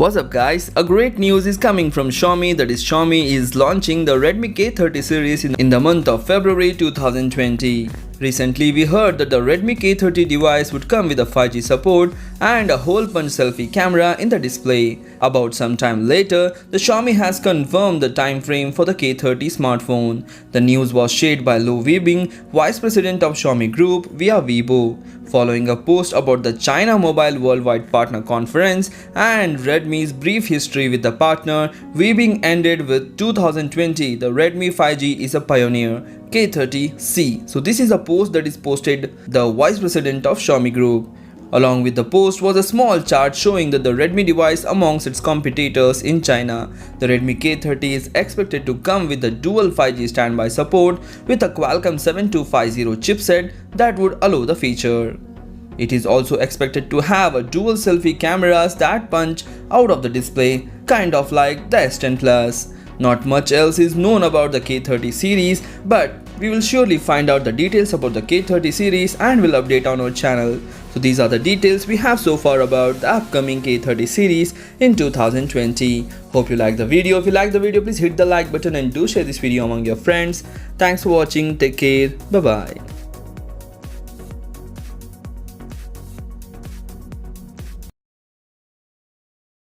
What's up guys, a great news is coming from Xiaomi, that is Xiaomi is launching the Redmi K30 series in the month of February 2020. Recently we heard that the Redmi K30 device would come with a 5G support and a hole punch selfie camera in the display. About some time later, the Xiaomi has confirmed the time frame for the K30 smartphone. The news was shared by Lu Weibing, Vice President of Xiaomi Group via Weibo. Following a post about the China Mobile Worldwide Partner Conference and Redmi's brief history with the partner, Weibing ended with 2020, the Redmi 5G is a pioneer. K30C. So this is a post that is posted the Vice President of Xiaomi Group. Along with the post was a small chart showing that the Redmi device amongst its competitors in China. The Redmi K30 is expected to come with a dual 5G standby support with a Qualcomm 7250 chipset that would allow the feature. It is also expected to have a dual selfie cameras that punch out of the display, kind of like the S10 Plus. Not much else is known about the K30 series, but we will surely find out the details about the K30 series and will update on our channel. So these are the details we have so far about the upcoming K30 series in 2020. Hope you like the video. If you like the video, please hit the like button and do share this video among your friends. Thanks for watching. Take care. Bye bye.